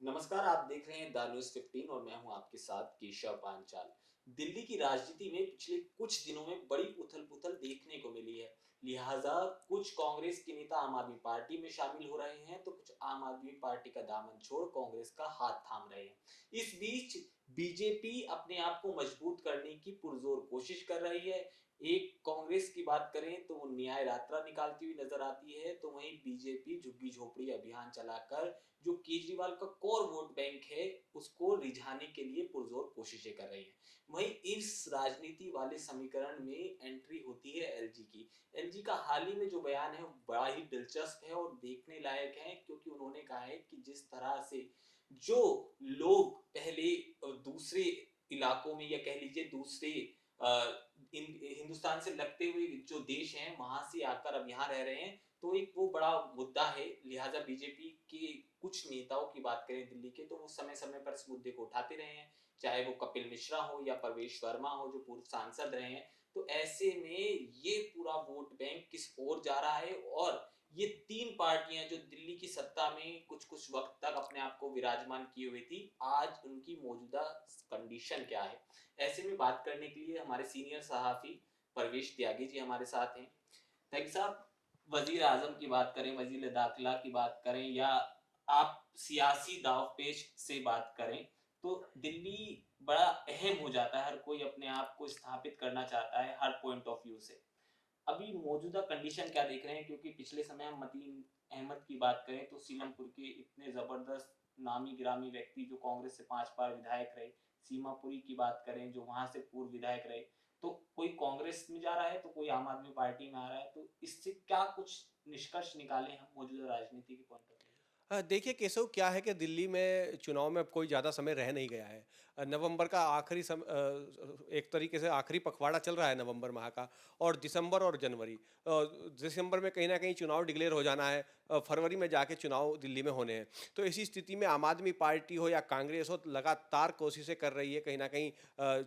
नमस्कार, आप देख रहे हैं द न्यूज़ 15 और मैं हूं आपके साथ केशव पांचाल। दिल्ली की राजनीति में पिछले कुछ दिनों में बड़ी उथल-पुथल देखने को मिली है। लिहाजा कुछ कांग्रेस के नेता आम आदमी पार्टी में शामिल हो रहे हैं, तो कुछ आम आदमी पार्टी का दामन छोड़ कांग्रेस का हाथ थाम रहे हैं। इस बीच बीजेपी अपने आप को मजबूत करने की पुरजोर कोशिश कर रही है। एक कांग्रेस की बात करें तो वो न्याय यात्रा निकालती हुई नजर आती है, तो वहीं बीजेपी झुग्गी झोपड़ी अभियान चलाकर जो केजरीवाल का कोर वोट बैंक है उसको रिझाने के लिए पुरजोर कोशिशें कर रही है। वहीं इस राजनीति वाले समीकरण में एंट्री होती है एलजी की। एलजी का हाल ही में जो बयान है वो बड़ा ही दिलचस्प है और देखने लायक है, क्योंकि उन्होंने कहा है कि जिस तरह से जो लोग पहले दूसरे इलाकों में या कह लीजिए दूसरे हिंदुस्तान से लगते हुए जो देश हैं वहां से आकर अब यहाँ रह रहे हैं, तो एक वो बड़ा मुद्दा है। लिहाजा बीजेपी के कुछ नेताओं की बात करें दिल्ली के, तो वो समय समय पर इस मुद्दे को उठाते रहे हैं, चाहे वो कपिल मिश्रा हो या परवेश वर्मा हो जो पूर्व सांसद रहे हैं। तो ऐसे में ये पूरा वोट बैंक किस ओर जा रहा है, और ये तीन पार्टियां जो दिल्ली की सत्ता में कुछ कुछ वक्त तक अपने आप को विराजमान किए हुए थी, आज उनकी मौजूदा कंडीशन क्या है। ऐसे में बात करने के लिए हमारे सीनियर सहाफी परवेश त्यागी जी हमारे साथ हैं। त्यागी साहब, वजीर आजम की बात करें, वजीर दाखिला की बात करें, या आप सियासी दावपेच से बात करें, तो दिल्ली बड़ा अहम हो जाता है। हर कोई अपने आप को स्थापित करना चाहता है हर पॉइंट ऑफ व्यू से। अभी मौजूदा कंडीशन क्या देख रहे हैं, क्योंकि पिछले समय हम मतीन अहमद की बात करें तो सीलमपुर के इतने जबरदस्त नामी गिरामी व्यक्ति जो कांग्रेस से 5 बार विधायक रहे, सीमापुरी की बात करें जो वहां से पूर्व विधायक रहे, तो कोई कांग्रेस में जा रहा है तो कोई आम आदमी पार्टी में आ रहा है। तो इससे क्या कुछ निष्कर्ष निकाले हम मौजूदा राजनीति के पॉइंट ऑफ व्यू। देखिए केशव, क्या है कि दिल्ली में चुनाव में अब कोई ज़्यादा समय रह नहीं गया है। नवंबर का आखिरी एक तरीके से आखिरी पखवाड़ा चल रहा है नवंबर माह का। और दिसंबर और जनवरी, दिसंबर में कहीं ना कहीं चुनाव डिक्लेयर हो जाना है। फरवरी में जाके चुनाव दिल्ली में होने हैं। तो इसी स्थिति में आम आदमी पार्टी हो या कांग्रेस हो, लगातार कोशिशें कर रही है कहीं ना कहीं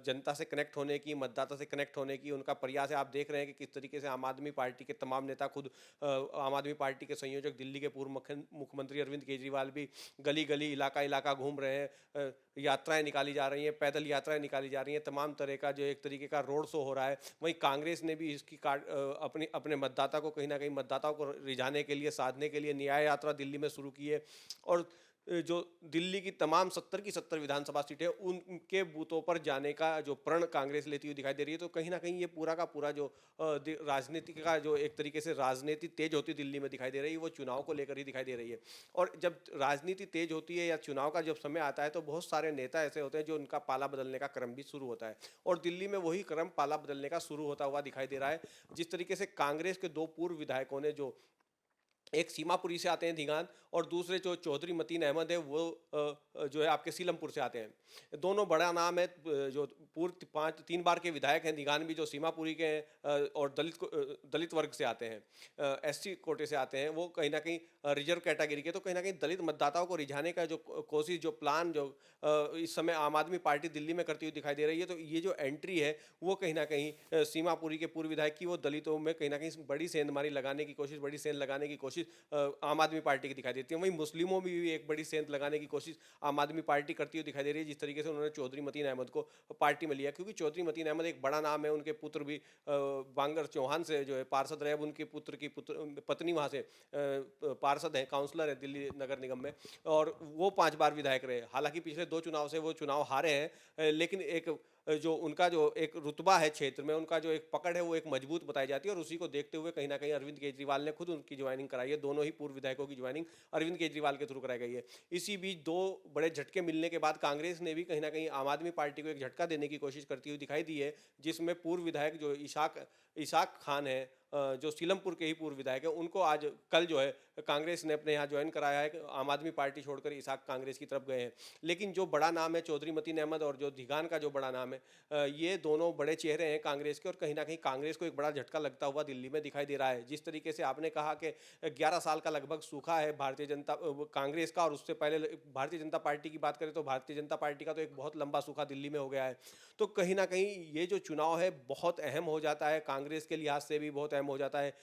जनता से कनेक्ट होने की, मतदाता से कनेक्ट होने की। उनका प्रयास है। आप देख रहे हैं कि किस तरीके से आम आदमी पार्टी के तमाम नेता खुद आम आदमी पार्टी के संयोजक दिल्ली के पूर्व मुख्यमंत्री अरविंद केजरीवाल भी गली गली इलाका इलाका घूम रहे हैं। यात्राएं निकाली जा रही हैं, पैदल यात्राएं निकाली जा रही हैं, तमाम तरह का जो एक तरीके का रोड शो हो रहा है। वहीं कांग्रेस ने भी इसकी अपनी अपने मतदाता को कहीं ना कहीं मतदाताओं को रिझाने के लिए, साधने के लिए न्याय यात्रा दिल्ली में शुरू की है। और जो दिल्ली की तमाम 70 की 70 विधानसभा सीटें, उनके बूथों पर जाने का जो प्रण कांग्रेस लेती हुई दिखाई दे रही है। तो कहीं ना कहीं ये पूरा का पूरा जो राजनीति का जो एक तरीके से राजनीति तेज होती दिल्ली में दिखाई दे रही है, वो चुनाव को लेकर ही दिखाई दे रही है। और जब राजनीति तेज होती है या चुनाव का जब समय आता है, तो बहुत सारे नेता ऐसे होते हैं जो उनका पाला बदलने का क्रम भी शुरू होता है। और दिल्ली में वही क्रम पाला बदलने का शुरू होता हुआ दिखाई दे रहा है। जिस तरीके से कांग्रेस के दो पूर्व विधायकों ने, जो एक सीमापुरी से आते हैं धीगान, और दूसरे जो चौधरी मतीन अहमद है वो जो है आपके सीलमपुर से आते हैं। दोनों बड़ा नाम है। जो पूर्व 3 बार के विधायक हैं धीगान भी, जो सीमापुरी के हैं, और दलित वर्ग से आते हैं, एससी कोटे से आते हैं। वो कहीं ना कहीं रिजर्व कैटेगरी के। तो कहीं ना कहीं दलित मतदाताओं को रिझाने का जो कोशिश, जो प्लान, जो इस समय आम आदमी पार्टी दिल्ली में करती हुई दिखाई दे रही है। तो ये जो एंट्री है वो कहीं ना कहीं सीमापुरी के पूर्व विधायक की, वो दलितों में कहीं ना कहीं बड़ी सेंधमारी लगाने की कोशिश, बड़ी सेंध लगाने की कोशिश आम आदमी पार्टी की दिखाई देती है। वहीं मुस्लिमों में भी एक बड़ी सेंध लगाने की कोशिश आम आदमी पार्टी करती हुई दिखाई दे रही है। जिस तरीके से उन्होंने चौधरी मतीन अहमद को पार्टी में लिया, क्योंकि चौधरी मतीन अहमद एक बड़ा नाम है। उनके पुत्र भी बांगर चौहान से जो है पार्षद रहे। अब उनके पुत्र की पत्नी वहाँ से पार्षद है, काउंसलर है दिल्ली नगर निगम में। और वो 5 बार विधायक रहे। हालांकि पिछले 2 चुनाव से वो चुनाव हारे हैं, लेकिन एक जो उनका जो एक रुतबा है क्षेत्र में, उनका जो एक पकड़ है, वो एक मजबूत बताई जाती है। और उसी को देखते हुए कहीं ना कहीं अरविंद केजरीवाल ने खुद उनकी ज्वाइनिंग कराई है। दोनों ही पूर्व विधायकों की ज्वाइनिंग अरविंद केजरीवाल के थ्रू कराई गई है। इसी बीच दो बड़े झटके मिलने के बाद कांग्रेस ने भी कहीं ना कहीं आम आदमी पार्टी को एक झटका देने की कोशिश करती हुई दिखाई दी है, जिसमें पूर्व विधायक जो इशाक इसाक खान है, जो सीलमपुर के ही पूर्व विधायक है, उनको आज कल जो है कांग्रेस ने अपने यहाँ ज्वाइन कराया है। आम आदमी पार्टी छोड़कर इसाक कांग्रेस की तरफ गए हैं। लेकिन जो बड़ा नाम है चौधरी मतीन अहमद, और जो धीगान का जो बड़ा नाम है, ये दोनों बड़े चेहरे हैं कांग्रेस के। और कहीं ना कहीं कांग्रेस को एक बड़ा झटका लगता हुआ दिल्ली में दिखाई दे रहा है। जिस तरीके से आपने कहा कि 11 साल का लगभग सूखा है भारतीय जनता कांग्रेस का, और उससे पहले भारतीय जनता पार्टी की बात करें तो भारतीय जनता पार्टी का तो एक बहुत लंबा सूखा दिल्ली में हो गया है। तो कहीं ना कहीं ये जो चुनाव है बहुत अहम हो जाता है, कांग्रेस के लिहाज से भी बहुत अहम अहम हो जाता है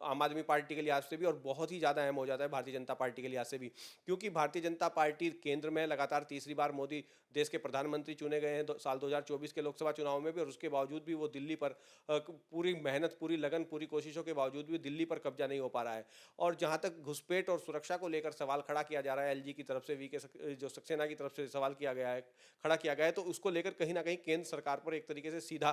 आम आदमी पार्टी के लिहाज से भी, और बहुत ही ज़्यादा अहम हो जाता है भारतीय जनता पार्टी के लिहाज से भी, क्योंकि भारतीय जनता पार्टी केंद्र में लगातार तीसरी बार मोदी देश के प्रधानमंत्री चुने गए हैं साल 2024 के लोकसभा चुनाव में भी, और उसके बावजूद भी वो दिल्ली पर पूरी मेहनत, पूरी लगन, पूरी कोशिशों के बावजूद भी दिल्ली पर कब्जा नहीं हो पा रहा है। और जहां तक घुसपैठ और सुरक्षा को लेकर सवाल खड़ा किया जा रहा है, एलजी की तरफ से, जो सक्सेना की तरफ से सवाल किया गया है, खड़ा किया गया है, तो उसको लेकर कहीं ना कहीं केंद्र सरकार पर एक तरीके से सीधा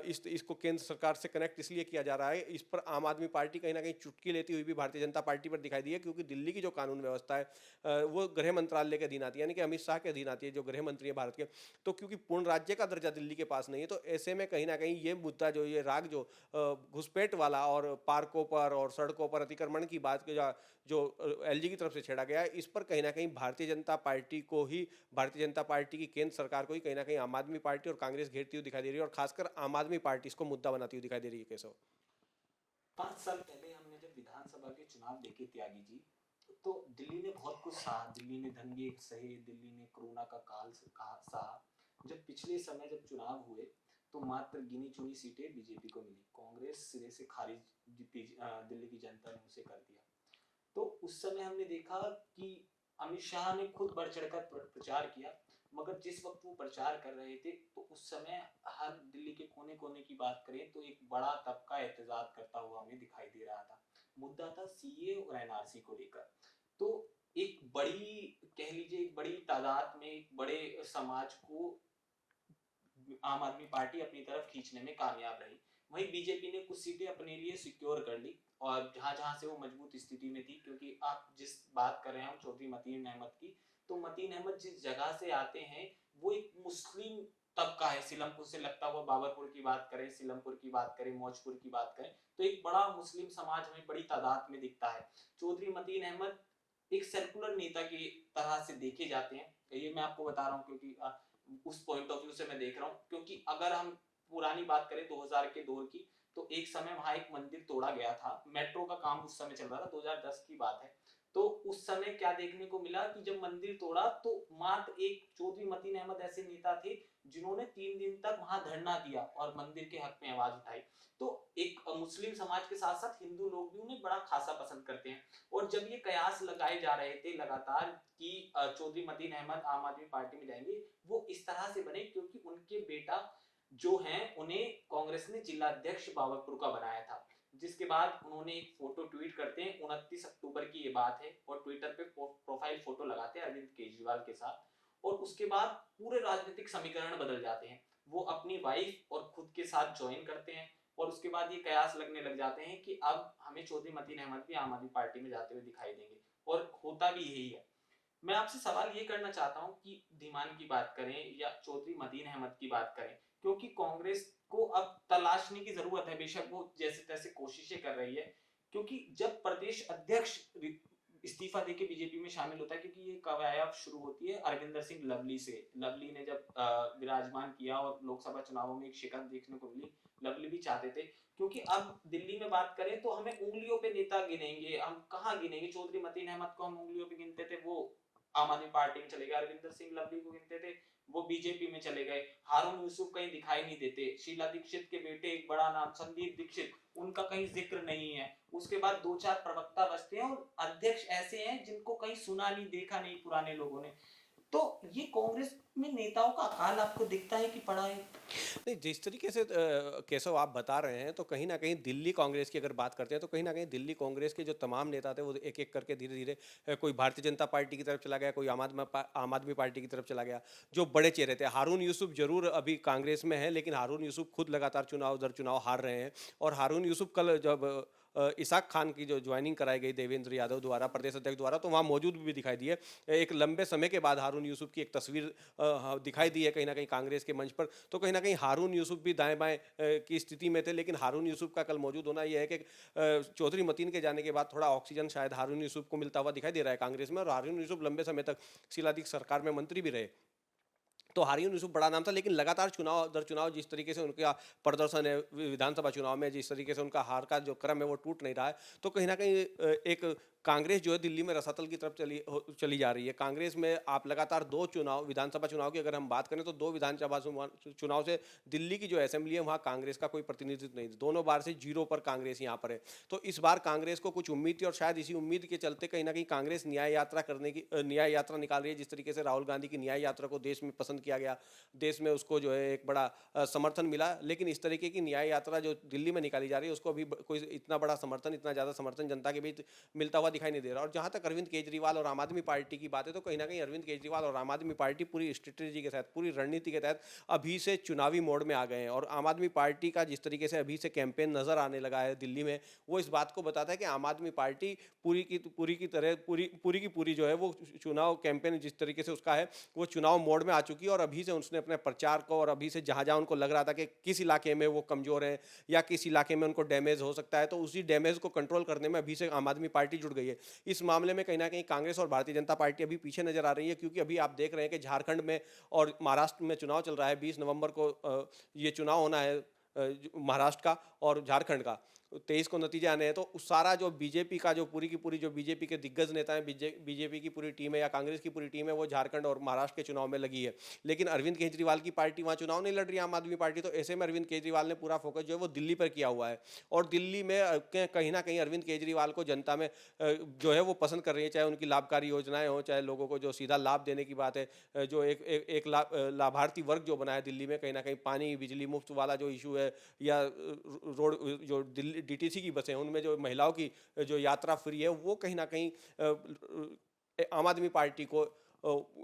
इसको केंद्र सरकार से कनेक्ट इसलिए किया जा रहा है। इस पर आम आदमी पार्टी कहीं ना कहीं चुटकी लेती हुई भी भारतीय जनता पार्टी पर दिखाई दी है, क्योंकि दिल्ली की जो कानून व्यवस्था है वो गृह मंत्रालय के अधीन आती है, यानी कि अमित शाह के अधीन आती है, जो गृह मंत्री है भारत के। तो क्योंकि पूर्ण राज्य का दर्जा दिल्ली के पास नहीं है, तो ऐसे में कहीं ना कहीं ये मुद्दा, जो ये राग, जो घुसपैठ वाला और पार्कों पर और सड़कों पर अतिक्रमण की बात जो एलजी की तरफ से छेड़ा गया है, इस पर कहीं ना कहीं भारतीय जनता पार्टी को ही, भारतीय जनता पार्टी की केंद्र सरकार को ही कहीं ना कहीं आम आदमी पार्टी और कांग्रेस घेरती हुई दिखाई दे रही है, और खासकर आम आदमी पार्टी इसको मुद्दा बनाती हुई दिखाई दे रही है। केशव, 5 साल पहले हमने जब विधानसभा के चुनाव देखे त्यागी जी, तो दिल्ली ने बहुत कुछ सहा, दिल्ली ने दंगे सहे, दिल्ली ने कोरोना का काल सहा। जब पिछले समय जब चुनाव हुए तो मात्र गिनी चुनी सीटें बीजेपी को मिली, कांग्रेस सिरे से खारिज दिल्ली की जनता ने उसे कर दिया। तो उस समय हमने देखा कि अमित शाह ने खुद बढ़ चढ़कर प्रचार किया, मगर जिस वक्त वो प्रचार कर रहे थे तो उस समय हर दिल्ली के कोने कोने की बात करें तो एक बड़ा तबका एहतजाज करता हुआ हमें दिखाई दे रहा था। मुद्दा था सीए और एनआरसी को लेकर। तो एक बड़ी, कह लीजिए एक बड़ी तादाद में, एक बड़े समाज को आम आदमी पार्टी अपनी तरफ खींचने में कामयाब रही। वहीं बीजेपी ने कुछ सीटें अपने लिए सिक्योर कर ली, और जहां जहां से वो मजबूत स्थिति में थी, क्योंकि आप जिस बात कर रहे हैं चौधरी मतीन अहमद की, तो मतीन अहमद जिस जगह से आते हैं वो एक मुस्लिम तबका है। सीलमपुर से लगता हुआ बाबरपुर की बात करें, सीलमपुर की बात करें, मौजपुर की बात करें, तो एक बड़ा मुस्लिम समाज हमें बड़ी तादाद में दिखता है। चौधरी मतीन अहमद एक सर्कुलर नेता की तरह से देखे जाते हैं। ये मैं आपको बता रहा हूँ क्योंकि उस पॉइंट ऑफ व्यू से मैं देख रहा हूँ, क्योंकि अगर हम पुरानी बात करें 2000 के दौर की, तो एक समय वहां एक मंदिर तोड़ा गया था, मेट्रो का काम उस समय चल रहा था, 2010 की बात है। तो उस समय क्या देखने को मिला कि जब मंदिर तोड़ा तो मात्र एक चौधरी मतीन अहमद ऐसे नेता थे जिन्होंने 3 दिन तक वहां धरना दिया और मंदिर के हक में आवाज उठाई। तो एक मुस्लिम समाज के साथ साथ हिंदू लोग भी उन्हें बड़ा खासा पसंद करते हैं। और जब ये कयास लगाए जा रहे थे लगातार कि चौधरी मतीन अहमद आम आदमी पार्टी में जाएंगे, वो इस तरह से बने क्योंकि उनके बेटा जो हैं उन्हें कांग्रेस ने जिला अध्यक्ष बाबरपुर का बनाया था। जिसके बाद उन्होंने एक फोटो ट्वीट करते हैं, 29 अक्टूबर की ये बात है, और ट्विटर पे प्रोफाइल फोटो लगाते हैं अरविंद केजरीवाल के साथ। और उसके बाद पूरे राजनीतिक समीकरण बदल जाते हैं। वो अपनी वाइफ और खुद के साथ ज्वाइन करते हैं, और उसके बाद ये कयास लगने लग जाते हैं कि अब हमें चौधरी मतीन अहमद भी आम आदमी पार्टी में जाते हुए दिखाई देंगे, और होता भी यही है। मैं आपसे सवाल ये करना चाहता हूं कि धीमान की बात करें या चौधरी मतीन अहमद की बात करें, क्योंकि कांग्रेस को अब तलाशने की जरूरत है। बेशक वो जैसे तैसे कोशिशें कर रही है, क्योंकि जब प्रदेश अध्यक्ष इस्तीफा देके बीजेपी में शामिल होता है, क्योंकि ये कवायद शुरू होती है अरविंदर सिंह लवली से। लवली ने जब विराजमान किया और लोकसभा चुनावों में एक शिकस्त देखने को मिली, लवली भी चाहते थे, क्योंकि अब दिल्ली में बात करें तो हमें उंगलियों पे नेता गिनेंगे, हम कहाँ गिनेंगे। चौधरी मतीन अहमद को हम उंगलियों पे गिनते थे, वो आम आदमी पार्टी में चले गए। अरविंदर सिंह लवली को गिनते थे, वो बीजेपी में चले गए। हारून यूसुफ कहीं दिखाई नहीं देते। शीला दीक्षित के बेटे एक बड़ा नाम संदीप दीक्षित, उनका कहीं जिक्र नहीं है। उसके बाद 2-4 प्रवक्ता बचते हैं, और अध्यक्ष ऐसे हैं जिनको कहीं सुना नहीं, देखा नहीं पुराने लोगों ने। तो ये कांग्रेस में नेताओं का अकाल आपको दिखता है कि पड़ा है? नहीं, जिस तरीके से केशव आप बता रहे हैं, तो कहीं ना कहीं दिल्ली कांग्रेस की अगर बात करते हैं, तो कहीं ना कहीं दिल्ली कांग्रेस के जो तमाम नेता थे वो एक एक करके धीरे धीरे कोई भारतीय जनता पार्टी की तरफ चला गया, कोई आम आदमी पार्टी की तरफ चला गया। जो बड़े चेहरे थे, हारून यूसुफ जरूर अभी कांग्रेस में है, लेकिन हारून यूसुफ खुद लगातार चुनाव दर चुनाव हार रहे हैं। और हारून यूसुफ कल जब इसाक खान की जो ज्वाइनिंग कराई गई देवेंद्र यादव द्वारा, प्रदेश अध्यक्ष द्वारा, तो वहाँ मौजूद भी दिखाई दिए। एक लंबे समय के बाद हारून यूसुफ की एक तस्वीर दिखाई दी है कहीं ना कहीं कांग्रेस के मंच पर। तो कहीं ना कहीं हारून यूसुफ भी दाएं बाएं की स्थिति में थे, लेकिन हारून यूसुफ का कल मौजूद होना यह है कि चौधरी मतीन के जाने के बाद थोड़ा ऑक्सीजन शायद हारून यूसुफ को मिलता हुआ दिखाई दे रहा है कांग्रेस में। और हारून यूसुफ लंबे समय तक शीला दीक्षित सरकार में मंत्री भी रहे, तो हारून यूसुफ बड़ा नाम था। लेकिन लगातार चुनाव दर चुनाव जिस तरीके से उनका प्रदर्शन है विधानसभा चुनाव में, जिस तरीके से उनका हार का जो क्रम है वो टूट नहीं रहा है, तो कहीं ना कहीं एक कांग्रेस जो है दिल्ली में रसातल की तरफ चली जा रही है। कांग्रेस में आप लगातार 2 चुनाव, विधानसभा चुनाव की अगर हम बात करें तो 2 विधानसभा चुनाव से दिल्ली की जो असेंबली है वहाँ कांग्रेस का कोई प्रतिनिधित्व नहीं, दोनों बार से 0 पर कांग्रेस यहाँ पर है। तो इस बार कांग्रेस को कुछ उम्मीद थी और शायद इसी उम्मीद के चलते कहीं ना कहीं कांग्रेस न्याय यात्रा निकाल रही है। जिस तरीके से राहुल गांधी की न्याय यात्रा को देश में पसंद किया गया, देश में उसको जो है एक बड़ा समर्थन मिला, लेकिन इस तरीके की न्याय यात्रा जो दिल्ली में निकाली जा रही है उसको अभी कोई इतना बड़ा समर्थन, इतना ज़्यादा समर्थन जनता के बीच मिलता हुआ दिखाई नहीं दे रहा। और जहाँ तक अरविंद केजरीवाल और आम आदमी पार्टी की बात है तो कहीं ना कहीं अरविंद केजरीवाल और आम आदमी पार्टी पूरी स्ट्रेटेजी के तहत, पूरी रणनीति के तहत अभी से चुनावी मोड में आ गए हैं। और आम आदमी पार्टी का जिस तरीके से अभी से कैंपेन नजर आने लगा है दिल्ली में, वो इस बात को बताता है कि आम आदमी पार्टी पूरी की पूरी जो है वो चुनाव कैंपेन जिस तरीके से उसका है वो चुनाव मोड में आ चुकी है। और अभी से उसने अपने प्रचार को, और अभी से जहां जहां उनको लग रहा था कि किस इलाके में वो कमजोर है या किस इलाके में उनको डैमेज हो सकता है, तो उसी डैमेज को कंट्रोल करने में अभी से आम आदमी पार्टी जुड़ गई है। इस मामले में कहीं ना कहीं कांग्रेस और भारतीय जनता पार्टी अभी पीछे नजर आ रही है, क्योंकि अभी आप देख रहे हैं कि झारखंड में और महाराष्ट्र में चुनाव चल रहा है। 20 नवंबर को ये चुनाव होना है महाराष्ट्र का और झारखंड का, 23 को नतीजे आने हैं। तो उस सारा जो बीजेपी का जो पूरी की पूरी जो बीजेपी के दिग्गज नेता हैं, बीजेपी की पूरी टीम है या कांग्रेस की पूरी टीम है, वो झारखंड और महाराष्ट्र के चुनाव में लगी है। लेकिन अरविंद केजरीवाल की पार्टी वहाँ चुनाव नहीं लड़ रही, आम आदमी पार्टी। तो ऐसे में अरविंद केजरीवाल ने पूरा फोकस जो है वो दिल्ली पर किया हुआ है। और दिल्ली में कहीं ना कहीं अरविंद केजरीवाल को जनता में जो है वो पसंद कर रही है, चाहे उनकी लाभकारी योजनाएं हो, चाहे लोगों को जो सीधा लाभ देने की बात है, जो एक लाभार्थी वर्ग जो बना है दिल्ली में, कहीं ना कहीं पानी बिजली मुफ्त वाला जो इशू है, या रोड जो दिल्ली डीटीसी की बसें हैं उनमें जो महिलाओं की जो यात्रा फ्री है, वो कहीं ना कहीं आम आदमी पार्टी को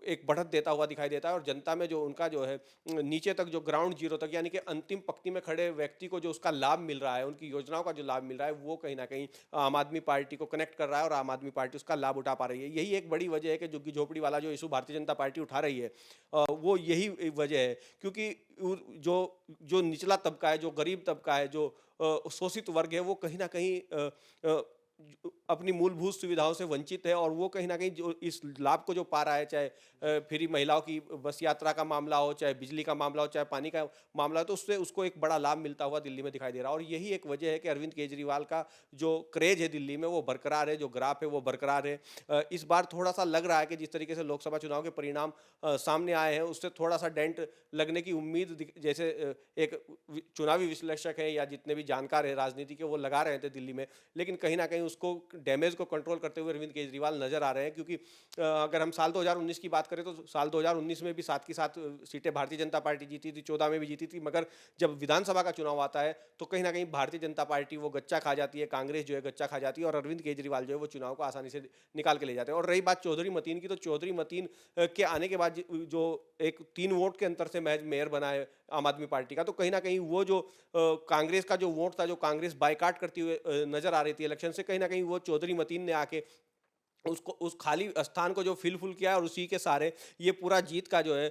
एक बढ़त देता हुआ दिखाई देता है। और जनता में जो उनका जो है नीचे तक, जो ग्राउंड जीरो तक, यानी कि अंतिम पंक्ति में खड़े व्यक्ति को जो उसका लाभ मिल रहा है, उनकी योजनाओं का जो लाभ मिल रहा है, वो कहीं ना कहीं आम आदमी पार्टी को कनेक्ट कर रहा है और आम आदमी पार्टी उसका लाभ उठा पा रही है। यही एक बड़ी वजह है कि झुग्गी झोपड़ी वाला जो इशू भारतीय जनता पार्टी उठा रही है, वो यही वजह है। क्योंकि जो जो निचला तबका है, जो गरीब तबका है, जो शोषित वर्ग है, वो कहीं ना कहीं अपनी मूलभूत सुविधाओं से वंचित है। और वो कहीं ना कहीं जो इस लाभ को जो पा रहा है, चाहे फ्री महिलाओं की बस यात्रा का मामला हो, चाहे बिजली का मामला हो, चाहे पानी का मामला हो, तो उससे उसको एक बड़ा लाभ मिलता हुआ दिल्ली में दिखाई दे रहा है। और यही एक वजह है कि अरविंद केजरीवाल का जो क्रेज है दिल्ली में वो बरकरार है, जो ग्राफ है वो बरकरार है। इस बार थोड़ा सा लग रहा है कि जिस तरीके से लोकसभा चुनाव के परिणाम सामने आए हैं, उससे थोड़ा सा डेंट लगने की उम्मीद जैसे एक चुनावी विश्लेषक है या जितने भी जानकार है राजनीति के, वो लगा रहे थे दिल्ली में। लेकिन कहीं ना कहीं उसको डैमेज को कंट्रोल करते हुए अरविंद केजरीवाल नजर आ रहे हैं। क्योंकि अगर हम साल 2019 की बात करें तो साल 2019 में भी 7 की 7 सीटें भारतीय जनता पार्टी जीती थी, 14 में भी जीती थी। मगर जब विधानसभा का चुनाव आता है तो कहीं ना कहीं भारतीय जनता पार्टी वो गच्चा खा जाती है, कांग्रेस जो है गच्चा खा जाती है, और अरविंद केजरीवाल जो है वो चुनाव को आसानी से निकाल के ले जाते हैं। और रही बात चौधरी मतीन की, तो चौधरी मतीन के आने के बाद जो एक 3 वोट के अंतर से महज मेयर बना है आम आदमी पार्टी का, तो कहीं ना कहीं वो जो कांग्रेस का जो वोट था, जो कांग्रेस बायकाट करती हुए नजर आ रही थी इलेक्शन से, कहीं ना कहीं वो चौधरी मतीन ने आके उसको उस खाली स्थान को जो फिल किया, और उसी के सारे ये पूरा जीत का जो है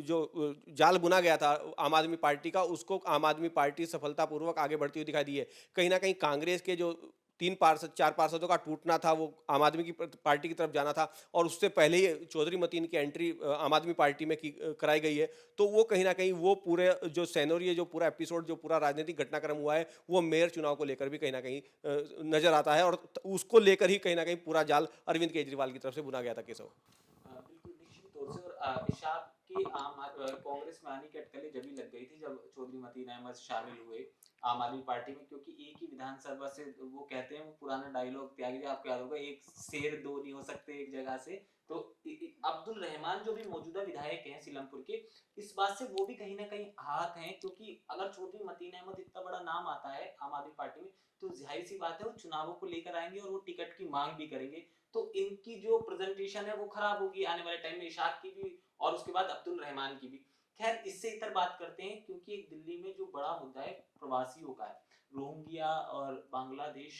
जो जाल बुना गया था आम आदमी पार्टी का, उसको आम आदमी पार्टी सफलतापूर्वक आगे बढ़ती हुई दिखाई दी है। कहीं ना कहीं कांग्रेस के जो 4 पार्षदों का टूटना था, वो आम आदमी की पार्टी की तरफ जाना था, और उससे पहले ही चौधरी मतीन की एंट्री आम आदमी पार्टी में कराई गई है। तो वो कहीं ना कहीं वो पूरे जो सैनोरियो, जो पूरा एपिसोड, जो पूरा राजनीतिक घटनाक्रम हुआ है, वो मेयर चुनाव को लेकर भी कहीं ना कहीं नजर आता है। और उसको लेकर ही कहीं ना कहीं पूरा जाल अरविंद केजरीवाल की तरफ से बुना गया था केशव। बिल्कुल निश्चित तौर से। और इशाक की कांग्रेस में आने की अटकलें जब ही लग गई थी जब चौधरी मतीन अहमद शामिल हुए आम आदमी पार्टी में। क्योंकि एक ही विधानसभा से, वो कहते हैं वो पुराना डायलॉग त्यागी, आपको याद होगा, एक शेर दो नहीं हो सकते एक जगह से। तो अब्दुल रहमान जो भी मौजूदा विधायक हैं सीलमपुर के, इस बात से वो भी कहीं ना कहीं आहत हैं। क्योंकि अगर चौधरी मतीन अहमद इतना बड़ा नाम आता है आम आदमी पार्टी में, तो जाहिर सी बात है वो चुनावों को लेकर आएंगे और वो टिकट की मांग भी करेंगे। तो इनकी जो प्रेजेंटेशन है वो खराब होगी आने वाले टाइम में, इशाक की भी और उसके बाद अब्दुल रहमान की भी। खैर, इससे इतर बात करते हैं, क्योंकि दिल्ली में जो बड़ा मुद्दा है प्रवासियों का है। रोहिंग्या और बांग्लादेश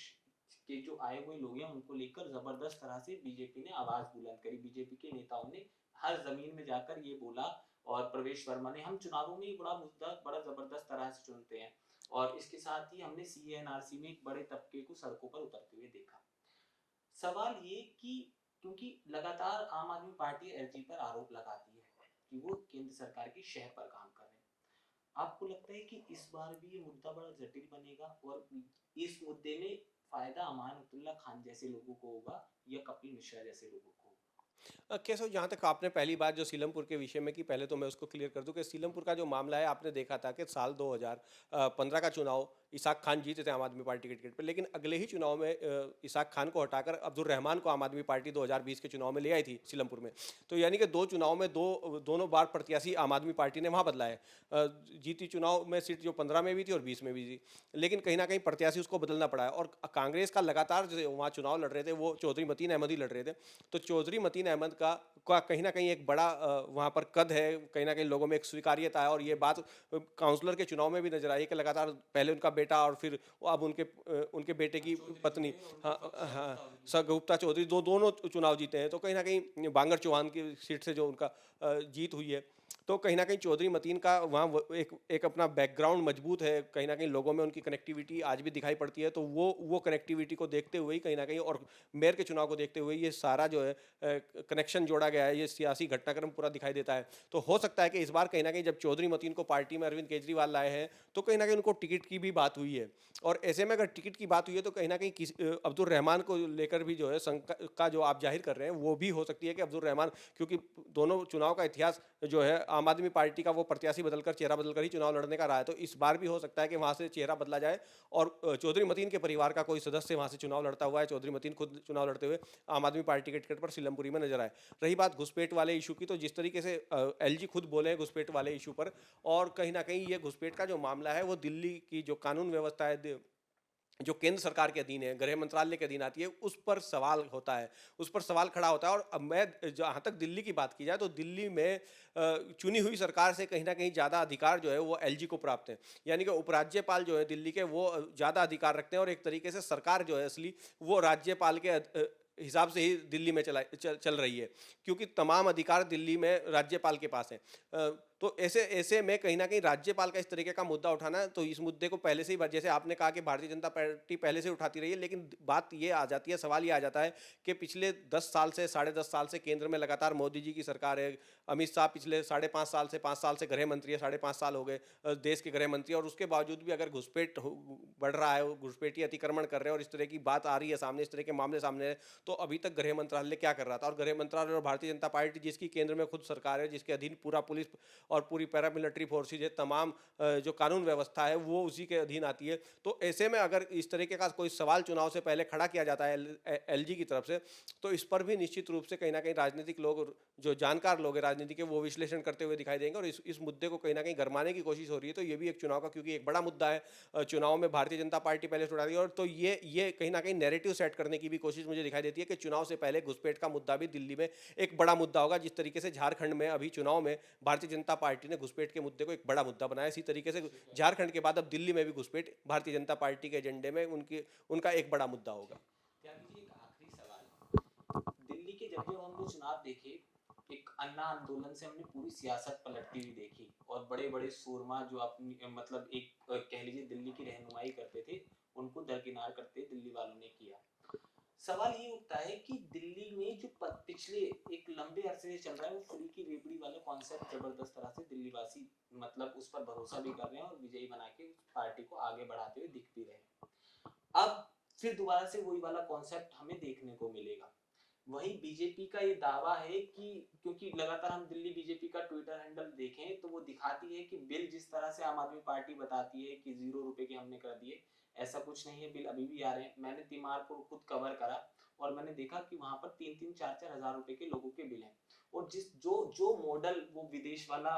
के जो आए हुए लोग हैं उनको लेकर जबरदस्त तरह से बीजेपी ने आवाज बुलंद करी। बीजेपी के नेताओं ने हर जमीन में जाकर ये बोला, और प्रवेश वर्मा ने, हम चुनावों में बड़ा मुद्दा बड़ा जबरदस्त तरह से चुनते हैं। और इसके साथ ही हमने सीएनआरसी में एक बड़े तबके को सड़कों पर उतरते हुए देखा। सवाल ये कि क्योंकि लगातार आम आदमी पार्टी एलजी पर आरोप लगाती है कि वो केंद्र सरकार की शह पर काम कर रहे हैं, आपको लगता है कि इस बार भी ये मुद्दा बड़ा जटिल बनेगा और इस मुद्दे में फायदा अमानतुल्लाह खान जैसे लोगों को होगा या कपिल मिश्रा जैसे लोगों को होगा? केशव, जहाँ तक आपने पहली बात जो सीलमपुर के विषय में की, पहले तो मैं उसको क्लियर कर दूं कि सीलमपुर का जो मामला है, आपने देखा था कि साल 2015 का चुनाव इसाक खान जीते थे आम आदमी पार्टी के टिकट पर, लेकिन अगले ही चुनाव में इसाक खान को हटाकर अब्दुल रहमान को आम आदमी पार्टी 2020 के चुनाव में ले आई थी सीलमपुर में। तो यानी कि दो चुनाव में दोनों बार प्रत्याशी आम आदमी पार्टी ने वहाँ बदला है। जीती चुनाव में सीट जो 15 में भी थी और 20 में भी थी, लेकिन कहीं ना कहीं प्रत्याशी उसको बदलना पड़ा है। और कांग्रेस का लगातार जो वहाँ चुनाव लड़ रहे थे वो चौधरी मतीन अहमद ही लड़ रहे थे। तो चौधरी मतीन अहमद का कहीं ना कहीं एक बड़ा वहाँ पर कद है, कहीं ना कहीं लोगों में एक स्वीकार्यता है। और ये बात काउंसलर के चुनाव में भी नजर आई कि लगातार पहले उनका बेटा और फिर अब उनके बेटे की पत्नी, हाँ हाँ, गुप्ता चौधरी दोनों चुनाव जीते हैं। तो कहीं ना कहीं बांगर चौहान की सीट से जो उनका जीत हुई है, तो कहीं ना कहीं चौधरी मतीन का वहाँ एक अपना बैकग्राउंड मजबूत है। कहीं ना कहीं लोगों में उनकी कनेक्टिविटी आज भी दिखाई पड़ती है। तो वो कनेक्टिविटी को देखते हुए ही कहीं ना कहीं, और मेयर के चुनाव को देखते हुए, ये सारा जो है कनेक्शन जोड़ा गया है, ये सियासी घटनाक्रम पूरा दिखाई देता है। तो हो सकता है कि इस बार कहीं ना कहीं जब चौधरी मतीन को पार्टी में अरविंद केजरीवाल लाए हैं, तो कहीं ना कहीं उनको टिकट की भी बात हुई है। और ऐसे में अगर टिकट की बात हुई है, तो कहीं ना कहीं अब्दुल रहमान को लेकर भी जो है शंका का जो आप जाहिर कर रहे हैं, वो भी हो सकती है कि अब्दुल रहमान, क्योंकि दोनों चुनाव का इतिहास जो है, आम आदमी पार्टी का वो प्रत्याशी बदलकर, चेहरा बदलकर ही चुनाव लड़ने का रहा है। तो इस बार भी हो सकता है कि वहां से चेहरा बदला जाए और चौधरी मतीन के परिवार का कोई सदस्य वहां से चुनाव लड़ता हुआ है, चौधरी मतीन खुद चुनाव लड़ते हुए आम आदमी पार्टी के टिकट पर सीलमपुरी में नजर आए। रही बात घुसपैठ वाले इशू की, तो जिस तरीके से एलजी खुद बोले हैं घुसपैठ वाले इशू पर, और कहीं ना कहीं ये घुसपैठ का जो मामला है वो दिल्ली की जो कानून व्यवस्था है, जो केंद्र सरकार के अधीन है, गृह मंत्रालय के अधीन आती है, उस पर सवाल होता है, उस पर सवाल खड़ा होता है। और अब मैं, जहाँ तक दिल्ली की बात की जाए, तो दिल्ली में चुनी हुई सरकार से कहीं ना कहीं ज़्यादा अधिकार जो है वो एलजी को प्राप्त है। यानी कि उपराज्यपाल जो है दिल्ली के, वो ज़्यादा अधिकार रखते हैं। और एक तरीके से सरकार जो है असली, वो राज्यपाल के हिसाब से ही दिल्ली में चल रही है, क्योंकि तमाम अधिकार दिल्ली में राज्यपाल के पास है। तो ऐसे ऐसे में कहीं ना कहीं राज्यपाल का इस तरीके का मुद्दा उठाना, तो इस मुद्दे को पहले से ही, जैसे आपने कहा कि भारतीय जनता पार्टी पहले से उठाती रही है, लेकिन बात ये आ जाती है, सवाल ये आ जाता है कि पिछले 10 साल से, 10.5 साल से केंद्र में लगातार मोदी जी की सरकार है। अमित शाह पिछले 5.5 साल से, 5 साल से गृह मंत्री है, 5.5 साल हो गए देश के गृह मंत्री। और उसके बावजूद भी अगर घुसपैठ बढ़ रहा है, घुसपैठी अतिक्रमण कर रहे हैं और इस तरह की बात आ रही है सामने, इस तरह के मामले सामने है, तो अभी तक गृह मंत्रालय क्या कर रहा था? और गृह मंत्रालय और भारतीय जनता पार्टी, जिसकी केंद्र में खुद सरकार है, जिसके अधीन पूरा पुलिस और पूरी पैरामिलिट्री फोर्सेज है, तमाम जो कानून व्यवस्था है वो उसी के अधीन आती है। तो ऐसे में अगर इस तरीके का कोई सवाल चुनाव से पहले खड़ा किया जाता है एलजी की तरफ से, तो इस पर भी निश्चित रूप से कहीं ना कहीं राजनीतिक लोग, जो जानकार लोग हैं राजनीति के, वो विश्लेषण करते हुए दिखाई देंगे। और इस मुद्दे को कहीं ना कहीं गरमाने की कोशिश हो रही है। तो ये भी एक चुनाव का, क्योंकि एक बड़ा मुद्दा है, चुनाव में भारतीय जनता पार्टी पहले से उठा रही है। और तो ये कहीं ना कहीं नैरेटिव सेट करने की भी कोशिश मुझे दिखाई देती है कि चुनाव से पहले घुसपैठ का मुद्दा भी दिल्ली में एक बड़ा मुद्दा होगा। जिस तरीके से झारखंड में अभी चुनाव में भारतीय जनता पार्टी ने घुसपैठ के मुद्दे को एक बड़ा मुद्दा बनाया, इसी तरीके से झारखंड के बाद अब दिल्ली में भी घुसपैठ भारतीय जनता पार्टी के एजेंडे में उनका एक बड़ा मुद्दा होगा। त्यागी जी, एक आखिरी सवाल, दिल्ली के जब जब हम लोग चुनाव देखे, एक अन्ना आंदोलन से हमने पूरी सियासत पलटती हुई देखी, और बड़े बड़े सूरमा जो अपनी मतलब एक कह लीजिए दिल्ली की रहनुमाई करते थे, उनको दरकिनार करते दिल्ली वालों ने किया। सवाल ये उठता है कि दिल्ली में जो पिछले एक लंबे अरसे से चल रहा है, वो फ्री की रेबड़ी वाला कॉन्सेप्ट जबरदस्त तरह से दिल्ली वासी मतलब उस पर भरोसा भी कर रहे हैं और विजयी बना के पार्टी को आगे बढ़ाते हुए दिख भी रहे हैं। अब फिर दोबारा से वही वाला कॉन्सेप्ट हमें देखने को मिलेगा। वही बीजेपी का ये दावा है कि, क्योंकि लगातार हम दिल्ली बीजेपी का ट्विटर हैंडल देखें तो वो दिखाती है कि बिल जिस तरह से आम आदमी पार्टी बताती है कि 0 रुपए के हमने कर दिए, ऐसा कुछ नहीं है। बिल अभी भी आ रहे हैं। मैंने तिमारपुर खुद कवर करा और मैंने देखा कि वहां पर 3-3, 4-4 हजार रुपए के लोगों के बिल हैं। और जिस जो जो मॉडल वो विदेश वाला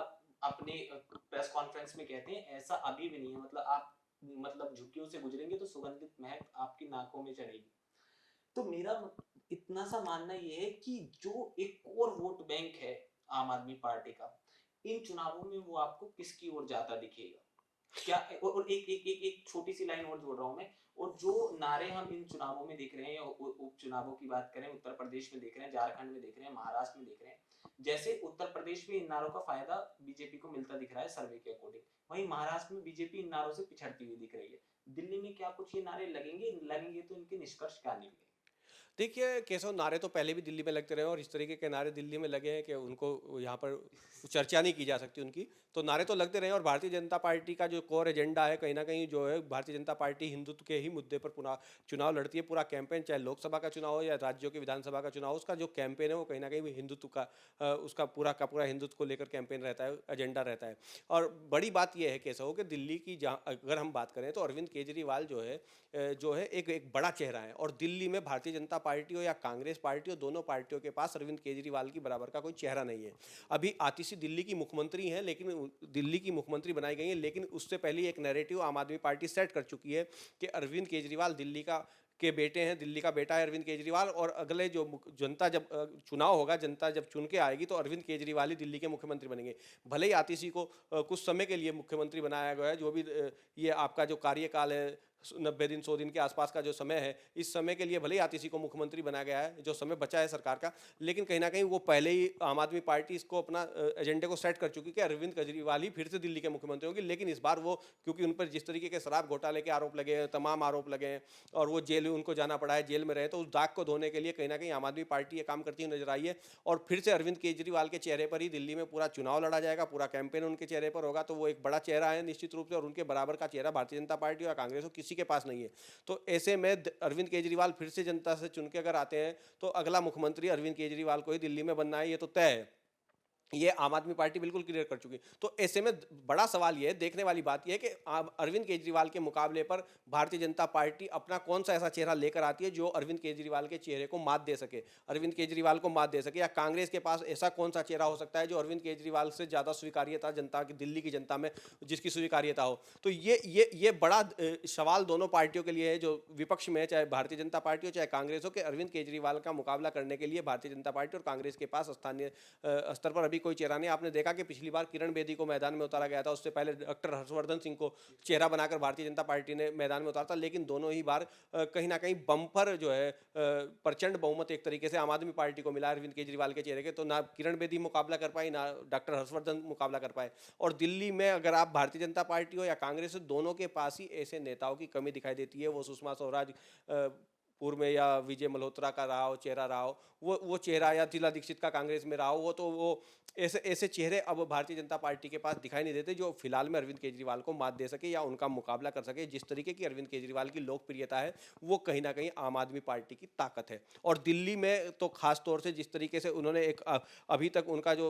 अपने प्रेस कॉन्फ्रेंस में कहते हैं, ऐसा अभी भी नहीं है। मतलब आप मतलब झुग्गियों से गुजरेंगे तो सुगंधित महक आपकी नाकों में चढ़ेगी। तो मेरा इतना सा मानना ये है कि जो एक कोर वोट बैंक है आम आदमी पार्टी का, इन चुनावों में वो आपको किसकी ओर जाता दिखेगा? क्या, और एक छोटी सी लाइन और जोड़ रहा हूं मैं, और जो नारे हम इन चुनावों में देख रहे हैं, उपचुनावों की बात करें, उत्तर प्रदेश में देख रहे हैं, झारखंड में देख रहे हैं, महाराष्ट्र में देख रहे हैं, जैसे उत्तर प्रदेश में इन नारों का फायदा बीजेपी को मिलता दिख रहा है सर्वे के अकॉर्डिंग, वहीं महाराष्ट्र में बीजेपी इन नारों से पिछड़ती हुई दिख रही है। दिल्ली में क्या कुछ ये नारे लगेंगे? लगेंगे तो इनके निष्कर्ष क्या निकलेंगे? देखिए केशव, नारे तो पहले भी दिल्ली में लगते रहे और इस तरीके के नारे दिल्ली में लगे हैं कि उनको यहाँ पर चर्चा नहीं की जा सकती उनकी। तो नारे तो लगते रहे और भारतीय जनता पार्टी का जो कोर एजेंडा है कहीं ना कहीं जो है, भारतीय जनता पार्टी हिंदुत्व के ही मुद्दे पर पुनः चुनाव लड़ती है। पूरा कैंपेन, चाहे लोकसभा का चुनाव हो या राज्यों के विधानसभा का चुनाव हो, उसका जो कैंपेन है वो कहीं ना कहीं हिंदुत्व उसका पूरा का पूरा हिंदुत्व को लेकर कैंपेन रहता है, एजेंडा रहता है। और बड़ी बात यह है केशव कि दिल्ली की जहाँ अगर हम बात करें तो अरविंद केजरीवाल जो है एक बड़ा चेहरा है। और दिल्ली में भारतीय जनता पार्टी हो या कांग्रेस पार्टी हो, दोनों पार्टियों के पास अरविंद केजरीवाल की बराबर का कोई चेहरा नहीं है। अभी आतिशी दिल्ली की मुख्यमंत्री हैं, लेकिन दिल्ली की मुख्यमंत्री बनाई गई हैं, लेकिन उससे पहले एक नैरेटिव आम आदमी पार्टी सेट कर चुकी है कि अरविंद केजरीवाल दिल्ली का के बेटे हैं, दिल्ली का बेटा है अरविंद केजरीवाल। और अगले जो जनता जब चुनाव होगा, जनता जब चुन के आएगी तो अरविंद केजरीवाल ही दिल्ली के मुख्यमंत्री बनेंगे। भले ही आतिशी को कुछ समय के लिए मुख्यमंत्री बनाया गया है, जो भी ये आपका जो कार्यकाल है 90 दिन 100 दिन के आसपास का जो समय है, इस समय के लिए भले ही आतिशी को मुख्यमंत्री बनाया गया है, जो समय बचा है सरकार का, लेकिन कहीं ना कहीं वो पहले ही आम आदमी पार्टी इसको अपना एजेंडे को सेट कर चुकी है कि अरविंद केजरीवाल ही फिर से दिल्ली के मुख्यमंत्री होंगे। लेकिन इस बार वो, क्योंकि उन पर जिस तरीके के शराब घोटाले के आरोप लगे हैं, तमाम आरोप लगे हैं और वो जेल उनको जाना पड़ा है, जेल में रहे, तो उस दाग को धोने के लिए कहीं ना कहीं आम आदमी पार्टी ये काम करती हुई नजर आई है। और फिर से अरविंद केजरीवाल के चेहरे पर ही दिल्ली में पूरा चुनाव लड़ा जाएगा, पूरा कैंपेन उनके चेहरे पर होगा। तो वो एक बड़ा चेहरा है निश्चित रूप से, और उनके बराबर का चेहरा भारतीय जनता पार्टी या कांग्रेस हो किसी के पास नहीं है। तो ऐसे में अरविंद केजरीवाल फिर से जनता से चुन के अगर आते हैं तो अगला मुख्यमंत्री अरविंद केजरीवाल को ही दिल्ली में बनना है, ये तो तय है। ये आम आदमी पार्टी बिल्कुल क्लियर कर चुकी। तो ऐसे में बड़ा सवाल ये है, देखने वाली बात ये है कि अरविंद केजरीवाल के मुकाबले पर भारतीय जनता पार्टी अपना कौन सा ऐसा चेहरा लेकर आती है जो अरविंद केजरीवाल के चेहरे को मात दे सके, अरविंद केजरीवाल को मात दे सके। या कांग्रेस के पास ऐसा कौन सा चेहरा हो सकता है जो अरविंद केजरीवाल से ज़्यादा स्वीकार्यता जनता की, दिल्ली की जनता में जिसकी स्वीकार्यता हो। तो ये बड़ा सवाल दोनों पार्टियों के लिए है जो विपक्ष में है, चाहे भारतीय जनता पार्टी हो चाहे कांग्रेस हो, कि अरविंद केजरीवाल का मुकाबला करने के लिए भारतीय जनता पार्टी और कांग्रेस के पास स्थानीय स्तर पर अभी कोई चेहरा नहीं। आपने देखा कि पिछली बार किरण बेदी को मैदान में उतारा गया था, उससे पहले डॉक्टर हर्षवर्धन सिंह को चेहरा बनाकर भारतीय जनता पार्टी ने मैदान में उतारा था, लेकिन दोनों ही बार कहीं ना कहीं बम्पर जो है प्रचंड बहुमत एक तरीके से आम आदमी पार्टी को मिला अरविंद केजरीवाल के चेहरे के। तो ना किरण बेदी मुकाबला कर पाई, ना डॉक्टर हर्षवर्धन मुकाबला कर पाए। और दिल्ली में अगर आप भारतीय जनता पार्टी हो या कांग्रेस हो, दोनों के पास ही ऐसे नेताओं की कमी दिखाई देती है। वो सुषमा स्वराज पूर्व में या विजय मल्होत्रा का रहा हो, चेहरा रहा हो, वो चेहरा, या शीला दीक्षित का कांग्रेस में रहा हो, वो ऐसे चेहरे अब भारतीय जनता पार्टी के पास दिखाई नहीं देते जो फिलहाल में अरविंद केजरीवाल को मात दे सके या उनका मुकाबला कर सके। जिस तरीके की अरविंद केजरीवाल की लोकप्रियता है वो कहीं ना कहीं आम आदमी पार्टी की ताकत है। और दिल्ली में तो खास तौर से जिस तरीके से उन्होंने अभी तक उनका जो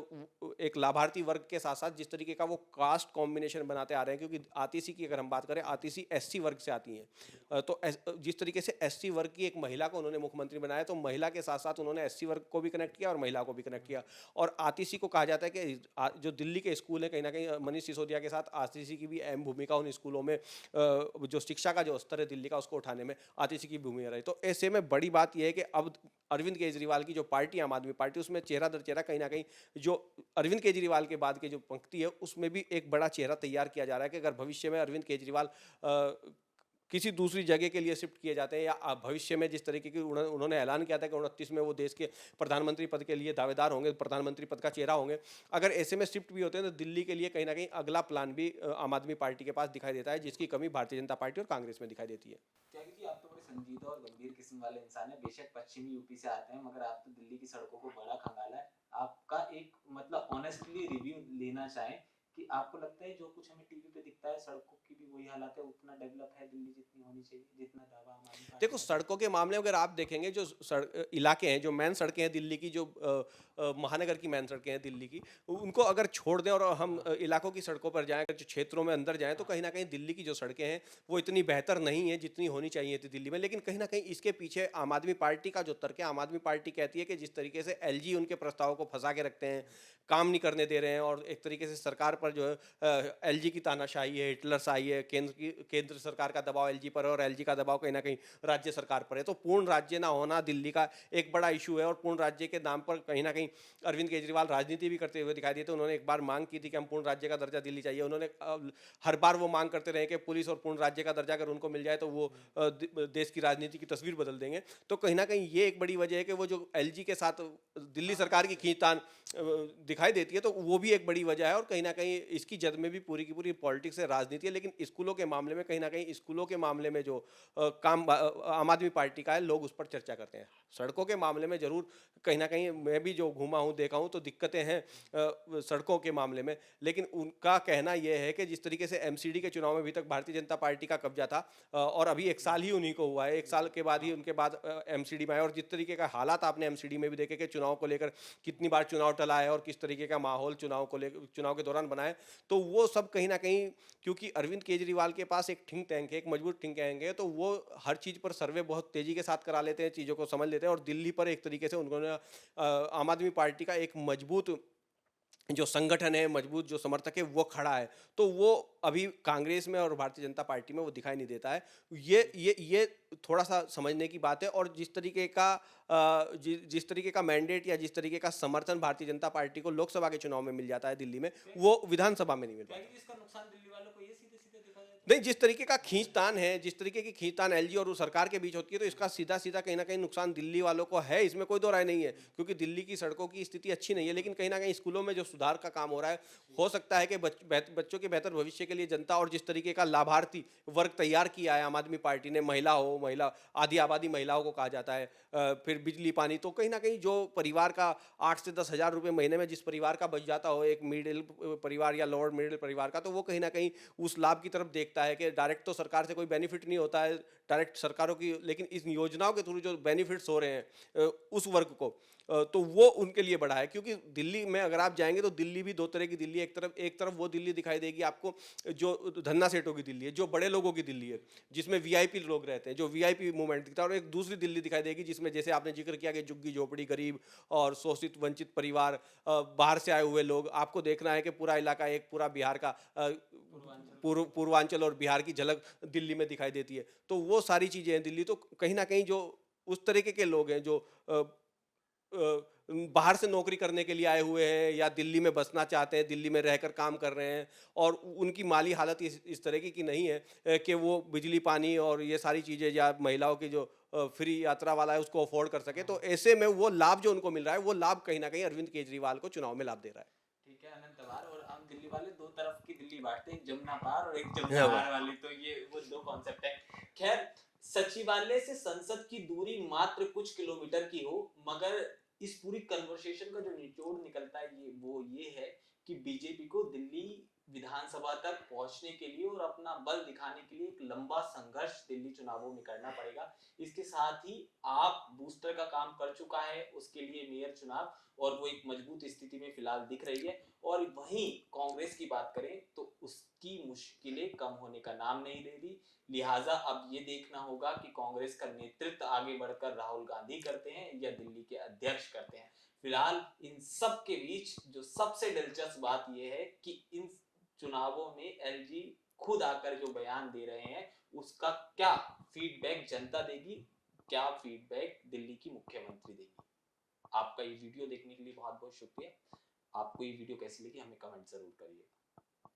एक लाभार्थी वर्ग के साथ साथ जिस तरीके का वो कास्ट कॉम्बिनेशन बनाते आ रहे हैं, क्योंकि आतिशी की अगर हम बात करें, आतिशी SC वर्ग से आती हैं, तो जिस तरीके से SC वर्ग की एक महिला को उन्होंने मुख्यमंत्री बनाया, तो महिला के साथ साथ उन्होंने SC वर्ग को भी कनेक्ट किया और महिला को भी कनेक्ट किया। और आतिशी को कहा जाता है कि जो दिल्ली के स्कूल है, कहीं ना कहीं मनीष सिसोदिया के साथ आतिशी की भी अहम भूमिका उन स्कूलों में जो शिक्षा का जो स्तर है दिल्ली का उसको उठाने में आतिशी की भूमिका रही। तो ऐसे में बड़ी बात यह है कि अब अरविंद केजरीवाल की जो पार्टी आम आदमी पार्टी, उसमें चेहरा दर चेहरा कहीं ना कहीं जो अरविंद केजरीवाल के बाद की जो पंक्ति है उसमें भी एक बड़ा चेहरा तैयार किया जा रहा है कि अगर भविष्य में अरविंद केजरीवाल किसी दूसरी जगह के लिए शिफ्ट किए जाते हैं, या भविष्य में जिस तरीके की उन्होंने ऐलान किया था कि 29 में वो देश के प्रधानमंत्री पद के लिए दावेदार होंगे, प्रधानमंत्री पद का चेहरा होंगे, अगर ऐसे में शिफ्ट भी होते हैं तो दिल्ली के लिए कहीं ना कहीं अगला प्लान भी आम आदमी पार्टी के पास दिखाई देता है, जिसकी कमी भारतीय जनता पार्टी और कांग्रेस में दिखाई देती है। त्यागी जी, आप तो बड़े संजीदा और गंभीर किस्म वाले इंसान है। बेशक पश्चिमी यूपी से आते हैं, मगर आप तो दिल्ली की सड़कों को बड़ा खंगाला है। आपका एक मतलब ऑनेस्टली रिव्यू लेना चाहें कि आपको लगता है जो कुछ हमें टीवी पे दिखता है सड़कों की भी वही हालत है, उतना डेवलप है दिल्ली जितनी होनी चाहिए, जितना दावा आम आदमी पार्टी देखो, का है? सड़कों के मामले में अगर आप देखेंगे, जो इलाके हैं, जो मेन सड़कें हैं दिल्ली की, जो महानगर की मेन सड़कें हैं दिल्ली की, उनको अगर छोड़ दें और हम इलाकों की सड़कों पर जाएं, अगर जो क्षेत्रों में अंदर जाएं, तो कहीं ना कहीं दिल्ली की जो सड़कें हैं वो इतनी बेहतर नहीं है जितनी होनी चाहिए थी दिल्ली में। लेकिन कहीं ना कहीं इसके पीछे आम आदमी पार्टी का जो तर्क है, आम आदमी पार्टी कहती है कि जिस तरीके से LG उनके प्रस्तावों को फंसा के रखते हैं, काम नहीं करने दे रहे हैं, और एक तरीके से सरकार पर जो है LG की तानाशाही है, हिटलरशाही है, केंद्र सरकार का दबाव LG पर है और LG का दबाव कहीं ना कहीं राज्य सरकार पर है। तो पूर्ण राज्य ना होना दिल्ली का एक बड़ा इशू है, और पूर्ण राज्य के नाम पर कहीं ना कहीं अरविंद केजरीवाल राजनीति भी करते हुए दिखाई दिए। तो उन्होंने एक बार मांग की थी कि हम पूर्ण राज्य का दर्जा दिल्ली चाहिए। उन्होंने हर बार वो मांग करते रहे कि पुलिस और पूर्ण राज्य का दर्जा अगर उनको मिल जाए तो वो देश की राजनीति की तस्वीर बदल देंगे। तो कहीं ना कहीं ये एक बड़ी वजह है कि वो जो LG के साथ दिल्ली सरकार की खींचतान दिखाई देती है, तो वो भी एक बड़ी वजह है। और कहीं ना कहीं इसकी जद में भी पूरी की पूरी पॉलिटिक्स है, राजनीति है। लेकिन स्कूलों के मामले में कहीं ना कहीं स्कूलों के मामले में जो आम आदमी पार्टी का है, लोग उस पर चर्चा करते हैं। सड़कों के मामले में जरूर कहीं ना कहीं मैं भी जो घूमा हूँ देखा हूँ तो दिक्कतें हैं सड़कों के मामले में। लेकिन उनका कहना यह है कि जिस तरीके से एमसीडी के चुनाव में अभी तक भारतीय जनता पार्टी का कब्जा था, और अभी एक साल ही उन्हीं को हुआ है, एक साल के बाद ही उनके बाद एमसीडी में आए, और जिस तरीके का हालात आपने एमसीडी में भी देखे कि चुनाव को लेकर कितनी बार चुनाव टला है और किस तरीके का माहौल चुनाव के दौरान बना है, तो वो सब कहीं ना कहीं, क्योंकि अरविंद केजरीवाल के पास एक थिंक टैंक है, एक मजबूत थिंक टैंक है, तो वो हर चीज़ पर सर्वे बहुत तेजी के साथ करा लेते हैं, चीज़ों को समझ लेते हैं। और दिल्ली पर एक तरीके से उन्होंने आम आदमी पार्टी का एक मजबूत जो संगठन है, मजबूत जो समर्थक है, वो खड़ा है। तो वो अभी कांग्रेस में और भारतीय जनता पार्टी में वो दिखाई नहीं देता है। ये थोड़ा सा समझने की बात है। और जिस तरीके का जिस तरीके का मैंडेट या जिस तरीके का समर्थन भारतीय जनता पार्टी को लोकसभा के चुनाव में मिल जाता है दिल्ली में, वो विधानसभा में नहीं मिल पाता। इसका नुकसान दिल्ली वालों को ये सीधे सीधे दिखा जाता है। नहीं, जिस तरीके का खींचतान है, जिस तरीके की खींचतान एलजी और उस सरकार के बीच होती है, तो इसका सीधा सीधा कहीं ना कहीं नुकसान दिल्ली वालों को है, इसमें कोई दो राय नहीं है। क्योंकि दिल्ली की सड़कों की स्थिति अच्छी नहीं है, लेकिन कहीं ना कहीं स्कूलों में जो सुधार का काम हो रहा है, हो सकता है कि बच्चों के बेहतर भविष्य के लिए जनता, और जिस तरीके का लाभार्थी वर्ग तैयार किया है आम आदमी पार्टी ने, महिला आधी आबादी महिलाओं को कहा जाता है, फिर बिजली पानी, तो कहीं ना कहीं जो परिवार का 8 से 10 हज़ार रुपये महीने में जिस परिवार का बच जाता हो, एक मिडिल परिवार या लोअर मिडिल परिवार का, तो वो कहीं ना कहीं उस लाभ की तरफ देखता है कि डायरेक्ट तो सरकार से कोई बेनिफिट नहीं होता है, डायरेक्ट सरकारों की, लेकिन इस योजनाओं के थ्रू जो बेनिफिट्स हो रहे हैं उस वर्ग को, तो वो उनके लिए बड़ा है। क्योंकि दिल्ली में अगर आप जाएंगे तो दिल्ली भी दो तरह की दिल्ली है। एक तरफ वो दिल्ली दिखाई देगी आपको जो धन्ना सेठों की दिल्ली है, जो बड़े लोगों की दिल्ली है, जिसमें वीआईपी लोग रहते हैं, जो वीआईपी मूवमेंट दिखता है। और एक दूसरी दिल्ली दिखाई देगी जिसमें, जैसे आपने जिक्र किया कि झुग्गी झोपड़ी, गरीब और शोषित वंचित परिवार, बाहर से आए हुए लोग, आपको देखना है कि पूरा इलाका, एक पूरा बिहार का पूर्वांचल और बिहार की झलक दिल्ली में दिखाई देती है। तो वो सारी चीज़ें हैं दिल्ली। तो कहीं ना कहीं जो उस तरीके के लोग हैं जो बाहर से नौकरी करने के लिए आए हुए हैं या दिल्ली में बसना चाहते हैं, दिल्ली में रहकर काम कर रहे हैं, और उनकी माली हालत इस तरीके की नहीं है कि वो बिजली पानी और ये सारी चीज़ें, या महिलाओं की जो फ्री यात्रा वाला है उसको अफोर्ड कर सके, तो ऐसे में वो लाभ जो उनको मिल रहा है, वो लाभ कहीं ना कहीं अरविंद केजरीवाल को चुनाव में लाभ दे रहा है। ठीक है अनंत तवार, और हम दिल्ली वाले दो तरफ की दिल्ली बांटते हैं, एक जमुना पार और एक जमुना पार वाली, तो ये वो दो कॉन्सेप्ट है। खैर, सचिवालय से संसद की दूरी मात्र कुछ किलोमीटर की हो, मगर इस पूरी कन्वर्सेशन का जो निचोड़ निकलता है ये है कि बीजेपी को दिल्ली विधानसभा तक पहुंचने के लिए और अपना बल दिखाने के लिए एक लंबा संघर्ष दिल्ली चुनावों में करना पड़ेगा। इसके साथ ही आप बूस्टर का काम कर चुका है, उसके लिए मेयर चुनाव, और वो एक मजबूत स्थिति में फिलहाल दिख रही है। और वहीं कांग्रेस की बात करें तो उसकी मुश्किलें कम होने का नाम नहीं ले रही। लिहाजा अब ये देखना होगा कि कांग्रेस का नेतृत्व आगे बढ़कर राहुल गांधी करते हैं या दिल्ली के अध्यक्ष करते हैं। फिलहाल इन सब के बीच जो सबसे दिलचस्प बात यह है कि इन चुनावों में एलजी खुद आकर जो बयान दे रहे हैं, उसका क्या फीडबैक जनता देगी, क्या फीडबैक दिल्ली की मुख्यमंत्री देगी। आपका ये वीडियो देखने के लिए बहुत बहुत शुक्रिया। आपको ये वीडियो कैसी लगी हमें कमेंट जरूर करिए।